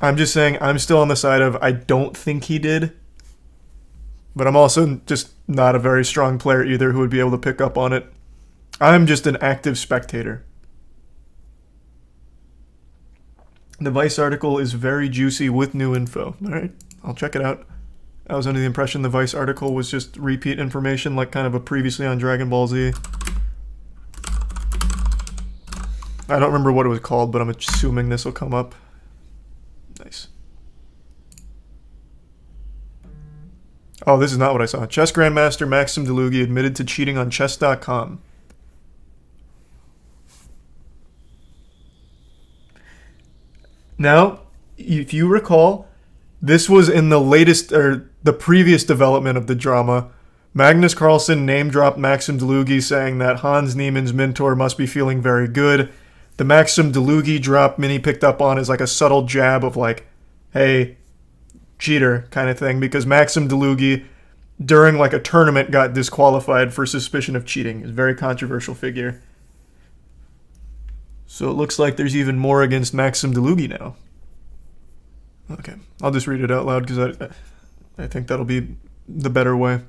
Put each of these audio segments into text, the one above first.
I'm just saying I'm still on the side of I don't think he did. But I'm also just not a very strong player either who would be able to pick up on it. I'm just an active spectator. The Vice article is very juicy with new info. Alright, I'll check it out. I was under the impression the Vice article was just repeat information, like kind of a previously on Dragon Ball Z. I don't remember what it was called, but I'm assuming this will come up. Nice. Oh, this is not what I saw. Chess Grandmaster Maxim Dlugy admitted to cheating on chess.com. Now, if you recall, this was in the latest, or the previous development of the drama. Magnus Carlsen name-dropped Maxim Dlugy, saying that Hans Niemann's mentor must be feeling very good. The Maxim Dlugy drop Minnie picked up on is like a subtle jab of like, hey, cheater kind of thing, because Maxim Dlugy, during like a tournament, got disqualified for suspicion of cheating. He's a very controversial figure. So it looks like there's even more against Maxim Dlugy now. Okay, I'll just read it out loud because I think that'll be the better way.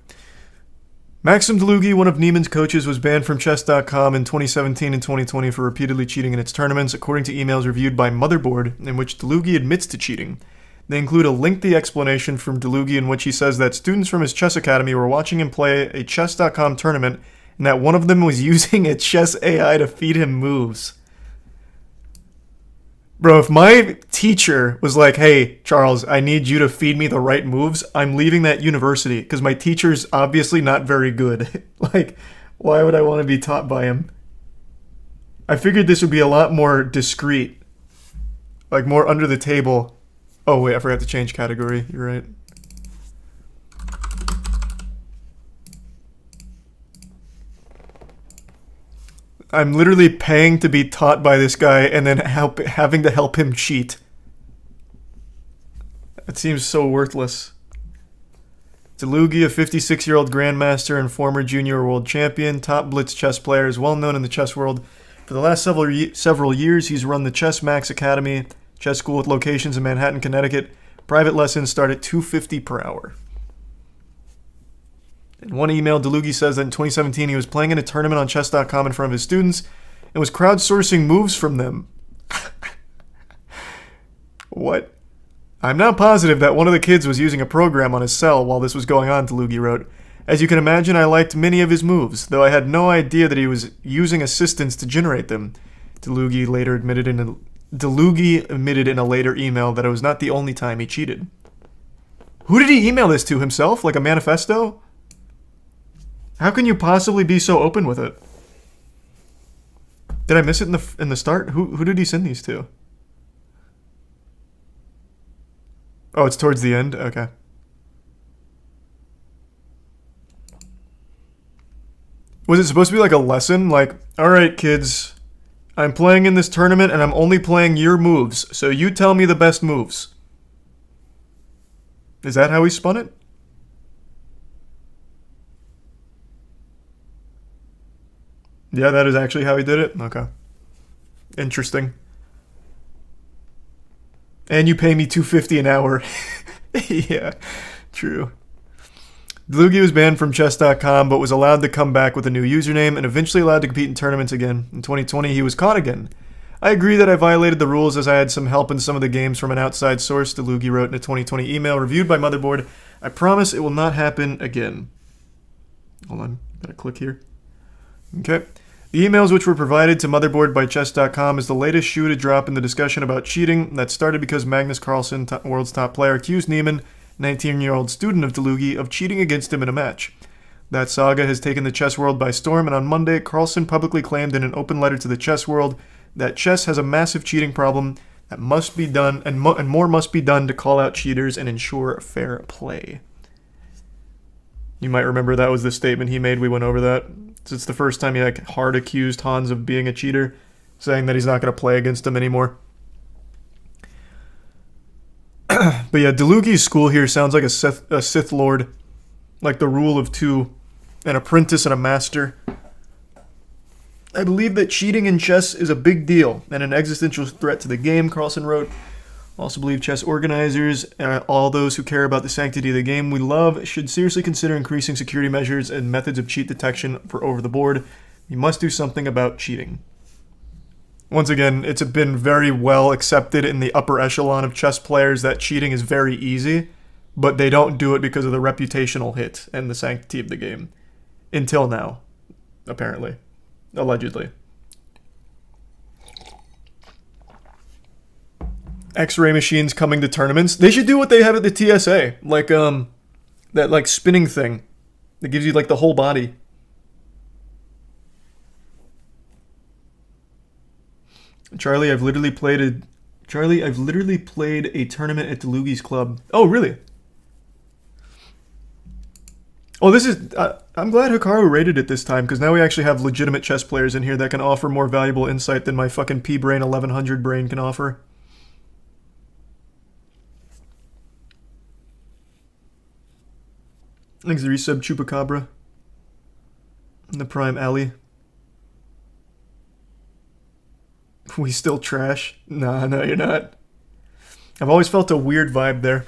Maxim Dlugy, one of Niemann's coaches, was banned from chess.com in 2017 and 2020 for repeatedly cheating in its tournaments, according to emails reviewed by Motherboard, in which Dlugy admits to cheating. They include a lengthy explanation from Dlugy in which he says that students from his chess academy were watching him play a chess.com tournament and that one of them was using a chess AI to feed him moves. Bro, if my teacher was like, hey, Charles, I need you to feed me the right moves, I'm leaving that university because my teacher's obviously not very good. Like, why would I want to be taught by him? I figured this would be a lot more discreet. Like, more under the table. Oh, wait, I forgot to change category. You're right. I'm literally paying to be taught by this guy and then having to help him cheat. It seems so worthless. Dlugy, a 56-year-old grandmaster and former junior world champion, top blitz chess player, is well known in the chess world. For the last several years, he's run the Chess Max Academy, chess school with locations in Manhattan, Connecticut. Private lessons start at $250 per hour. In one email, Dlugy says that in 2017 he was playing in a tournament on chess.com in front of his students and was crowdsourcing moves from them. What? I'm not positive that one of the kids was using a program on his cell while this was going on, Dlugy wrote. As you can imagine, I liked many of his moves, though I had no idea that he was using assistants to generate them. Dlugy admitted in a later email that it was not the only time he cheated. Who did he email this to, himself? Like a manifesto? How can you possibly be so open with it? Did I miss it in the start? Who did he send these to? Oh, it's towards the end? Okay. Was it supposed to be like a lesson? Like, alright kids, I'm playing in this tournament and I'm only playing your moves, so you tell me the best moves. Is that how he spun it? Yeah, that is actually how he did it? Okay. Interesting. And you pay me $250 an hour. Yeah, true. Dlugy was banned from chess.com, but was allowed to come back with a new username and eventually allowed to compete in tournaments again. In 2020, he was caught again. I agree that I violated the rules as I had some help in some of the games from an outside source, Dlugy wrote in a 2020 email reviewed by Motherboard. I promise it will not happen again. Hold on, gotta click here. Okay. The emails which were provided to Motherboard by Chess.com is the latest shoe to drop in the discussion about cheating that started because Magnus Carlsen, world's top player, accused Niemann, 19-year-old student of Dlugy, of cheating against him in a match. That saga has taken the chess world by storm, and on Monday, Carlsen publicly claimed in an open letter to the chess world that chess has a massive cheating problem that must be done, and more must be done to call out cheaters and ensure fair play. You might remember that was the statement he made. We went over that. It's the first time he like hard accused Hans of being a cheater, saying that he's not going to play against him anymore. But yeah, Dlugy's school here sounds like a Sith Lord, like the rule of two, an apprentice and a master. I believe that cheating in chess is a big deal and an existential threat to the game, Carlsen wrote. Also believe chess organizers, all those who care about the sanctity of the game we love, should seriously consider increasing security measures and methods of cheat detection for over the board. You must do something about cheating. Once again, it's been very well accepted in the upper echelon of chess players that cheating is very easy, but they don't do it because of the reputational hit and the sanctity of the game. Until now, apparently. Allegedly. X-ray machines coming to tournaments. They should do what they have at the TSA. Like, that, like, spinning thing. That gives you, like, the whole body. Charlie, I've literally played a tournament at Dlugy's club. Oh, really? Oh, this is... I'm glad Hikaru rated it this time, because now we actually have legitimate chess players in here that can offer more valuable insight than my fucking P-Brain 1100 brain can offer. Thanks, the resub Chupacabra. And the Prime Alley. We still trash? Nah, no, you're not. I've always felt a weird vibe there.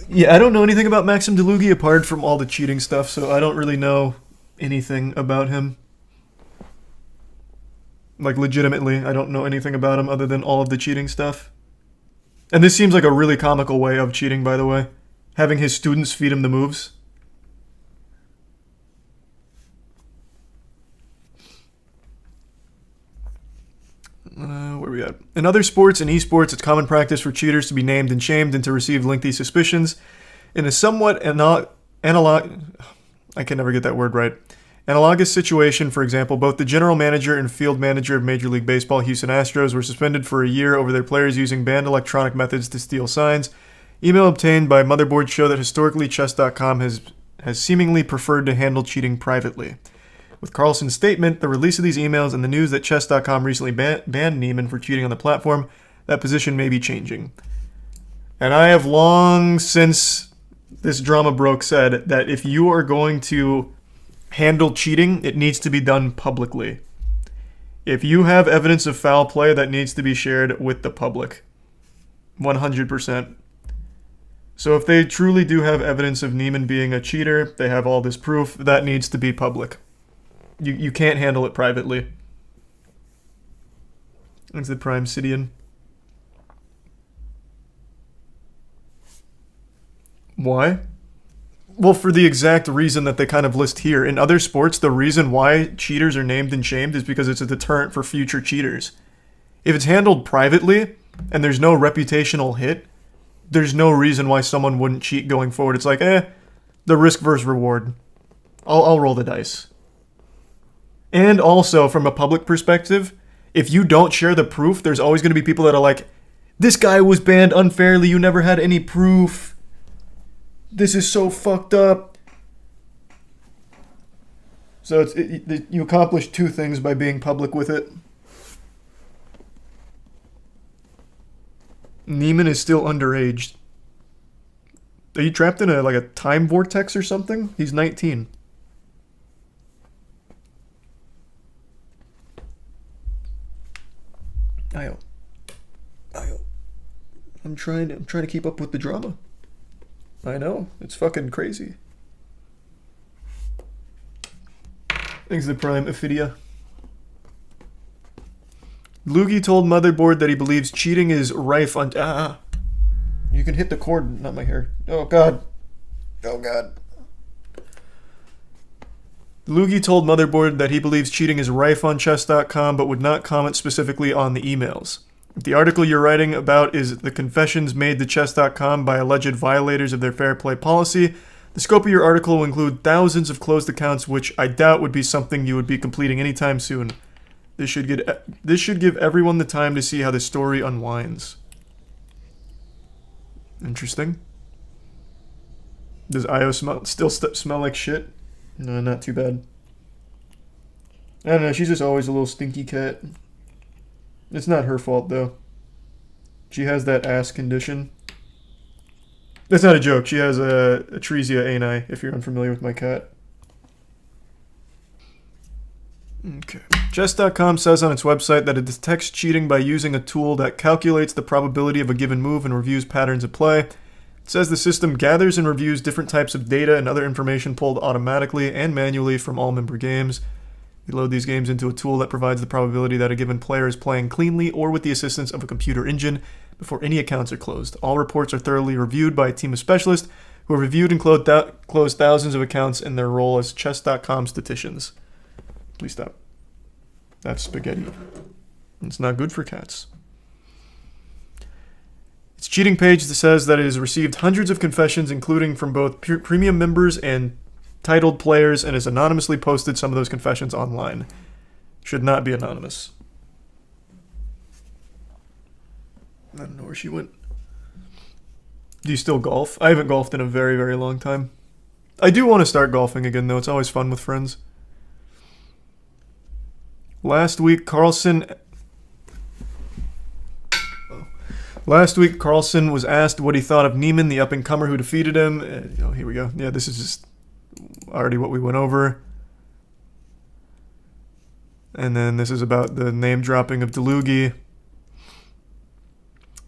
Yeah, I don't know anything about Maxim Dlugy apart from all the cheating stuff, so I don't really know anything about him. Like, legitimately, I don't know anything about him other than all of the cheating stuff. And this seems like a really comical way of cheating, by the way. Having his students feed him the moves. Where are we at? In other sports and esports, it's common practice for cheaters to be named and shamed and to receive lengthy suspicions. In a somewhat I can never get that word right. Analogous situation, for example, both the general manager and field manager of Major League Baseball Houston Astros were suspended for a year over their players using banned electronic methods to steal signs. Email obtained by Motherboard show that historically Chess.com has seemingly preferred to handle cheating privately. With Carlson's statement, the release of these emails, and the news that Chess.com recently banned Neiman for cheating on the platform, that position may be changing. And I have long since this drama broke said that if you are going to handle cheating, it needs to be done publicly. If you have evidence of foul play, that needs to be shared with the public. 100%. So if they truly do have evidence of Neiman being a cheater, they have all this proof, that needs to be public. You can't handle it privately. It's the Prime Sidian. Why? Well, for the exact reason that they kind of list here. In other sports, the reason why cheaters are named and shamed is because it's a deterrent for future cheaters. If it's handled privately, and there's no reputational hit, there's no reason why someone wouldn't cheat going forward. It's like, the risk versus reward. I'll roll the dice. And also, from a public perspective, if you don't share the proof, there's always going to be people that are like, this guy was banned unfairly, you never had any proof. This is so fucked up. So you accomplish two things by being public with it. Neiman is still underage. Are you trapped in a time vortex or something? He's 19. Ayo. I'm trying to keep up with the drama. I know, it's fucking crazy. Thanks to the Prime Ophidia. Dlugy told Motherboard that he believes cheating is rife on... You can hit the cord, not my hair. Oh god. Oh god. Dlugy told Motherboard that he believes cheating is rife on chess.com, but would not comment specifically on the emails. If the article you're writing about is the confessions made to chess.com by alleged violators of their fair play policy, the scope of your article will include thousands of closed accounts, which I doubt would be something you would be completing anytime soon. This should give everyone the time to see how the story unwinds. Interesting. Does Io still smell like shit? No, not too bad. I don't know, she's just always a little stinky cat. It's not her fault, though. She has that ass condition. That's not a joke. She has a Atresia ani, if you're unfamiliar with my cat. Okay. Chess.com says on its website that it detects cheating by using a tool that calculates the probability of a given move and reviews patterns of play. It says the system gathers and reviews different types of data and other information pulled automatically and manually from all member games. We load these games into a tool that provides the probability that a given player is playing cleanly or with the assistance of a computer engine before any accounts are closed. All reports are thoroughly reviewed by a team of specialists who have reviewed and closed thousands of accounts in their role as Chess.com statisticians. Please stop. That's spaghetti. It's not good for cats. Its cheating page says that it has received hundreds of confessions, including from both premium members and titled players, and has anonymously posted some of those confessions online. Should not be anonymous. I don't know where she went. Do you still golf? I haven't golfed in a very, very long time. I do want to start golfing again, though. It's always fun with friends. Last week, Carlson was asked what he thought of Neiman, the up-and-comer who defeated him. Oh, here we go. Yeah, this is just already what we went over. And then this is about the name-dropping of Dlugy.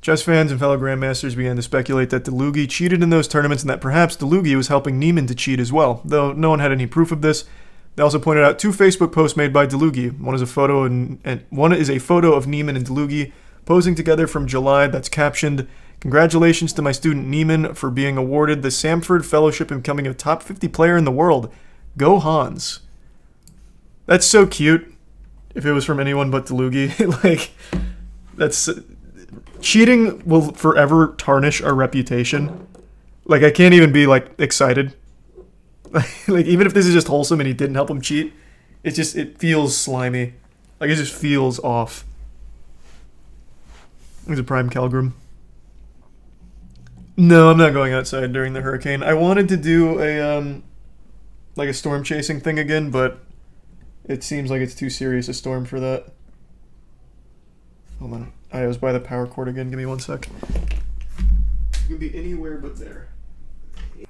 Chess fans and fellow grandmasters began to speculate that Dlugy cheated in those tournaments and that perhaps Dlugy was helping Neiman to cheat as well, though no one had any proof of this. They also pointed out two Facebook posts made by Dlugy. One is a photo of Neiman and Dlugy posing together from July that's captioned, "Congratulations to my student Neiman for being awarded the Samford Fellowship and becoming a top 50 player in the world. Go Hans." That's so cute. If it was from anyone but Dlugy, like, that's cheating will forever tarnish our reputation. Like, I can't even be like excited. Like, even if this is just wholesome and he didn't help him cheat, it feels slimy. Like, it just feels off. He's a prime Calgrim. No, I'm not going outside during the hurricane. I wanted to do a, like a storm chasing thing again, but it seems like it's too serious a storm for that. Hold on. I was by the power cord again. Give me 1 sec. You can be anywhere but there.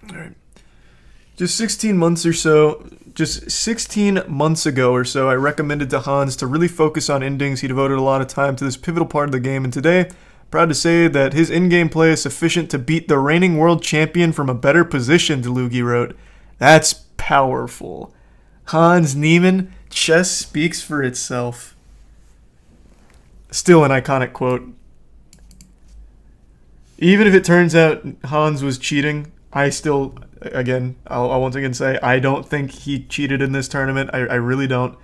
Alright. Just 16 months ago or so, I recommended to Hans to really focus on endings. He devoted a lot of time to this pivotal part of the game, and today, proud to say that his in-game play is sufficient to beat the reigning world champion from a better position, Dlugy wrote. That's powerful. Hans Neiman, chess speaks for itself. Still an iconic quote. Even if it turns out Hans was cheating, I still... Again, I'll once again say, I don't think he cheated in this tournament. I really don't.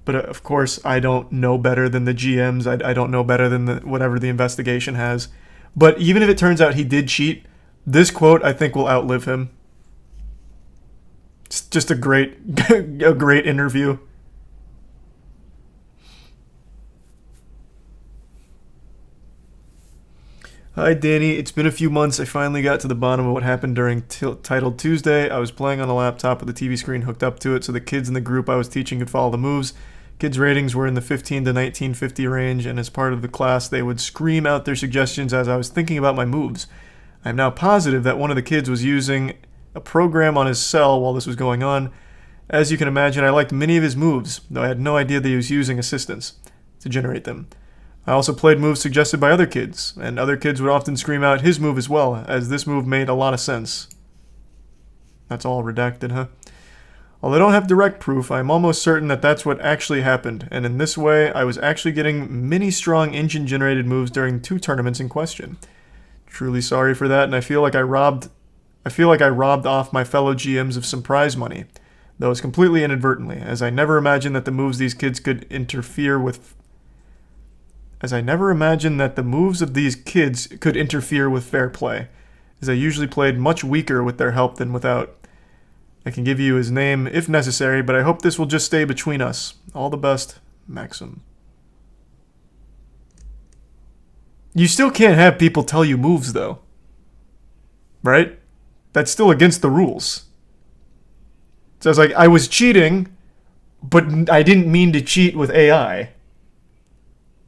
But of course, I don't know better than the GMs. I don't know better than whatever the investigation has. But even if it turns out he did cheat, this quote, I think, will outlive him. It's just a great interview. Hi Danny, it's been a few months. I finally got to the bottom of what happened during Titled Tuesday. I was playing on a laptop with a TV screen hooked up to it so the kids in the group I was teaching could follow the moves. Kids' ratings were in the 15 to 1950 range, and as part of the class they would scream out their suggestions as I was thinking about my moves. I am now positive that one of the kids was using a program on his cell while this was going on. As you can imagine, I liked many of his moves, though I had no idea that he was using assistants to generate them. I also played moves suggested by other kids, and other kids would often scream out his move as well, as this move made a lot of sense. That's all redacted, huh? Although I don't have direct proof, I am almost certain that that's what actually happened, and in this way, I was actually getting many strong engine-generated moves during 2 tournaments in question. Truly sorry for that, and I feel like I robbed off my fellow GMs of some prize money, though it's completely inadvertently, as I never imagined that the moves these kids could interfere with fair play, as I usually played much weaker with their help than without. I can give you his name if necessary, but I hope this will just stay between us. All the best, Maxim. You still can't have people tell you moves, though. Right? That's still against the rules. So it's like, I was cheating, but I didn't mean to cheat with AI.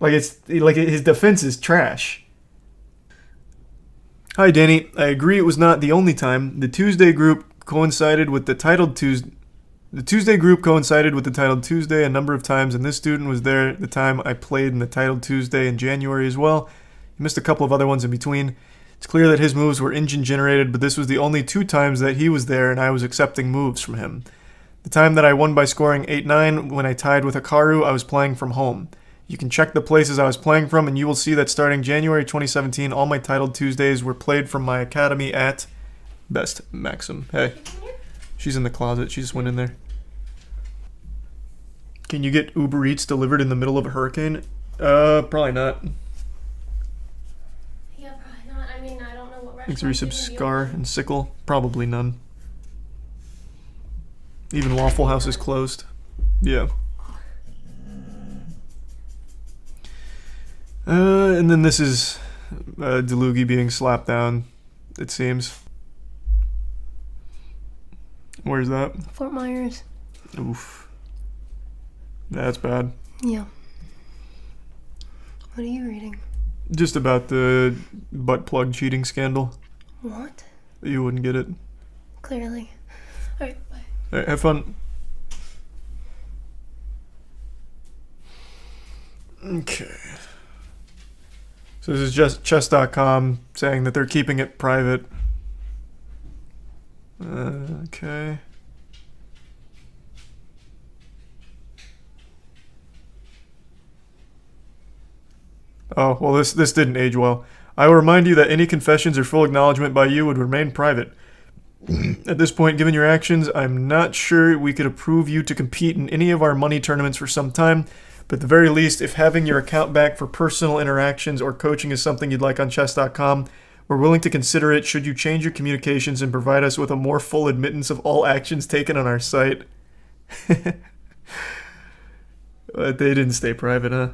Like, his defense is trash. Hi, Danny. I agree it was not the only time. The Tuesday group coincided with the Titled Tuesday The Tuesday group coincided with the titled Tuesday a number of times, and this student was there at the time I played in the titled Tuesday in January as well. He missed a couple of other ones in between. It's clear that his moves were engine generated, but this was the only 2 times that he was there and I was accepting moves from him. The time that I won by scoring 8-9 when I tied with Hikaru, I was playing from home. You can check the places I was playing from, and you will see that starting January 2017, all my titled Tuesdays were played from my academy at Best Maxim. Hey, she's in the closet. She just went in there. Can you get Uber Eats delivered in the middle of a hurricane? Probably not. Yeah, probably not. I mean, I don't know what Thanks for resub Scar and Sickle. Probably none. Even Waffle House is closed. Yeah. And then this is Dlugy being slapped down, it seems. Where's that? Fort Myers. Oof. That's bad. Yeah. What are you reading? Just about the butt plug cheating scandal. What? You wouldn't get it. Clearly. Alright, bye. Alright, have fun. Okay. So this is just chess.com saying that they're keeping it private. Okay. Oh, well, this didn't age well. I will remind you that any confessions or full acknowledgement by you would remain private. At this point, given your actions, I'm not sure we could approve you to compete in any of our money tournaments for some time, but at the very least, if having your account back for personal interactions or coaching is something you'd like on chess.com, we're willing to consider it should you change your communications and provide us with a more full admittance of all actions taken on our site. But they didn't stay private, huh?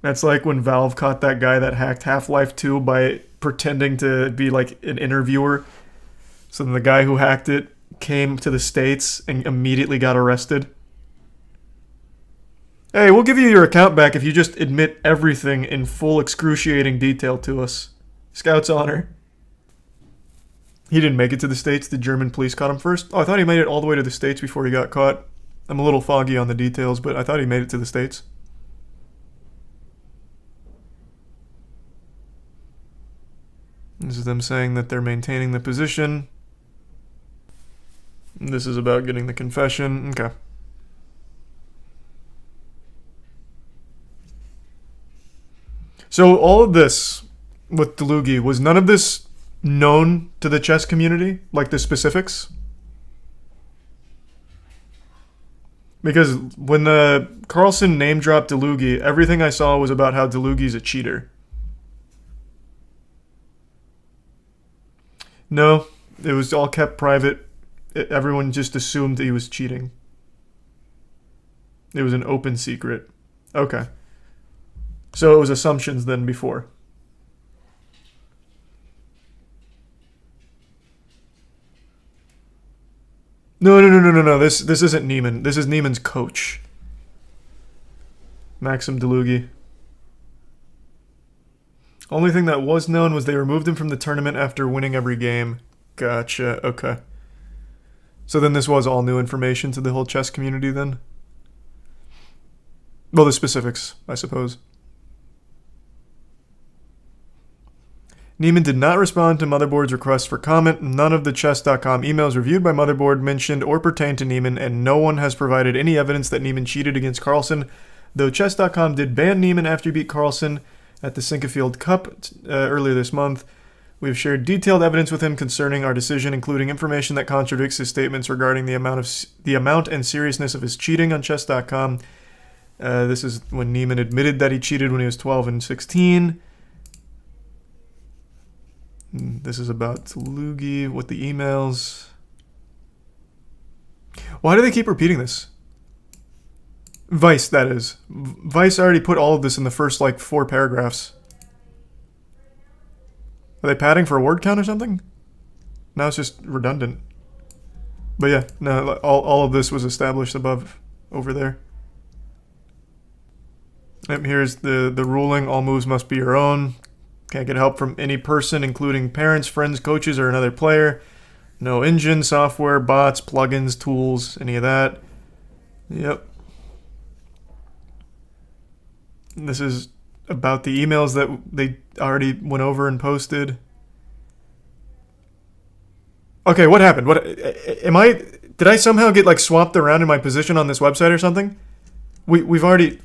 That's like when Valve caught that guy that hacked Half-Life 2 by pretending to be like an interviewer. So then the guy who hacked it came to the States and immediately got arrested. Hey, we'll give you your account back if you just admit everything in full excruciating detail to us. Scout's honor. He didn't make it to the States. The German police caught him first. Oh, I thought he made it all the way to the States before he got caught. I'm a little foggy on the details, but I thought he made it to the States. This is them saying that they're maintaining the position. This is about getting the confession. Okay. So all of this with Dlugy, was none of this known to the chess community? Like the specifics? Because when the Carlsen name dropped Dlugy, everything I saw was about how Dlugy's a cheater. No, it was all kept private. Everyone just assumed he was cheating. It was an open secret. Okay. So it was assumptions then before. No. This isn't Neiman. This is Neiman's coach. Maxim Dlugy. Only thing that was known was they removed him from the tournament after winning every game. Gotcha. Okay. So then this was all new information to the whole chess community then? Well, the specifics, I suppose. Neiman did not respond to Motherboard's request for comment. None of the chess.com emails reviewed by Motherboard mentioned or pertained to Neiman, and no one has provided any evidence that Neiman cheated against Carlsen, though chess.com did ban Neiman after he beat Carlsen at the Sinquefield Cup earlier this month. We have shared detailed evidence with him concerning our decision, including information that contradicts his statements regarding the amount and seriousness of his cheating on chess.com. This is when Neiman admitted that he cheated when he was 12 and 16. This is about Dlugy with the emails. Why do they keep repeating this? Vice, that is. Vice already put all of this in the first, like, 4 paragraphs. Are they padding for a word count or something? Now it's just redundant. But yeah, no, all of this was established above, over there. Yep, here's the ruling. All moves must be your own. Can't get help from any person, including parents, friends, coaches, or another player. No engine, software, bots, plugins, tools, any of that. Yep. This is about the emails that they already went over and posted. Okay, what happened? Did I somehow get like swapped around in my position on this website or something? We've already...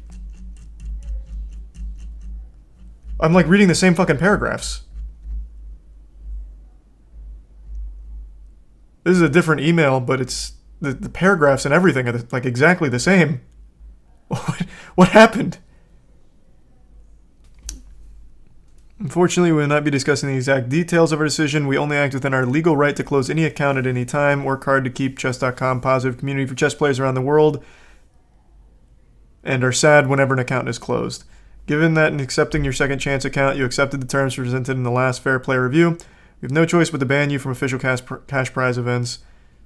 I'm like reading the same fucking paragraphs. This is a different email, but it's the paragraphs and everything are like exactly the same. What happened? Unfortunately, we will not be discussing the exact details of our decision. We only act within our legal right to close any account at any time. Work hard to keep chess.com a positive community for chess players around the world, and are sad whenever an account is closed. Given that in accepting your second chance account, you accepted the terms presented in the last fair play review, we have no choice but to ban you from official cash prize events.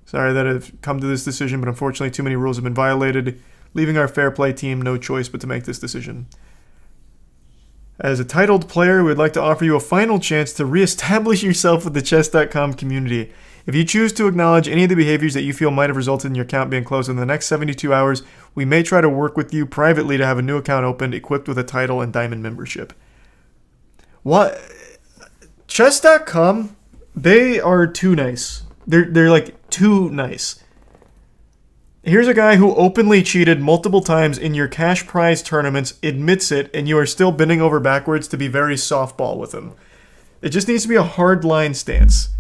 Sorry that I've come to this decision, but unfortunately too many rules have been violated, leaving our fair play team no choice but to make this decision. As a titled player, we would like to offer you a final chance to re-establish yourself with the chess.com community. If you choose to acknowledge any of the behaviors that you feel might have resulted in your account being closed in the next 72 hours, we may try to work with you privately to have a new account opened, equipped with a title and diamond membership. What? Chess.com, they are too nice. They're like too nice. Here's a guy who openly cheated multiple times in your cash prize tournaments, admits it, and you are still bending over backwards to be very softball with him. It just needs to be a hard line stance.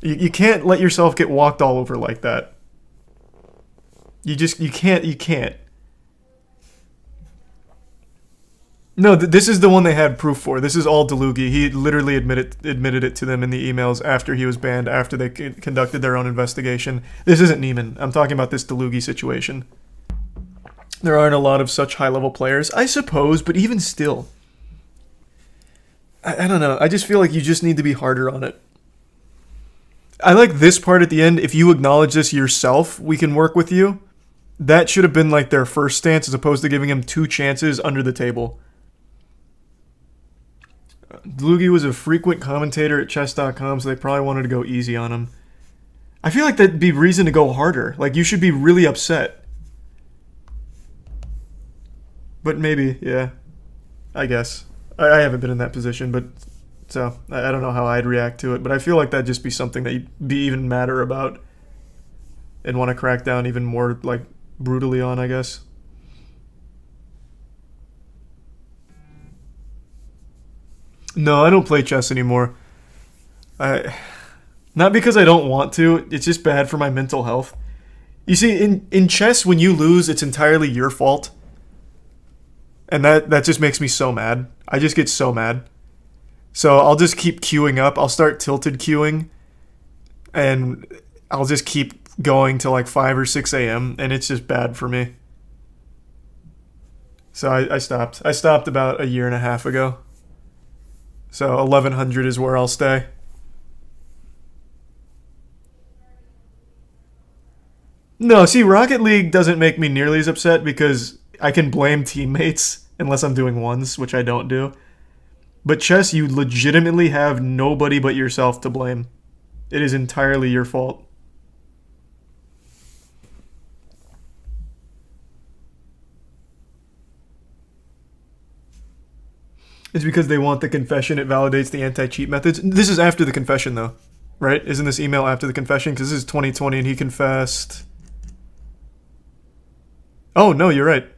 You can't let yourself get walked all over like that. You can't. No, this is the one they had proof for. This is all Dlugy. He literally admitted it to them in the emails after he was banned, after they conducted their own investigation. This isn't Neiman. I'm talking about this Dlugy situation. There aren't a lot of such high-level players, I suppose, but even still. I don't know. I just feel like you just need to be harder on it. I like this part at the end. If you acknowledge this yourself, we can work with you. That should have been like their first stance as opposed to giving him 2 chances under the table. Dlugy was a frequent commentator at chess.com, so they probably wanted to go easy on him. I feel like that'd be reason to go harder. Like, you should be really upset. But maybe, yeah. I guess. I haven't been in that position, but... So, I don't know how I'd react to it, but I feel like that'd just be something that you'd be even madder about. And want to crack down even more, like, brutally on, I guess. No, I don't play chess anymore. Not because I don't want to, it's just bad for my mental health. You see, in chess, when you lose, it's entirely your fault. And that just makes me so mad. I just get so mad. So I'll just keep queuing up. I'll start tilted queuing. And I'll just keep going till like 5 or 6 a.m. And it's just bad for me. So I stopped. I stopped about 1.5 years ago. So 1100 is where I'll stay. No, see, Rocket League doesn't make me nearly as upset because I can blame teammates unless I'm doing ones, which I don't do. But chess, you legitimately have nobody but yourself to blame. It is entirely your fault. It's because they want the confession. It validates the anti-cheat methods. This is after the confession, though, right? Isn't this email after the confession? Because this is 2020 and he confessed. Oh, no, you're right.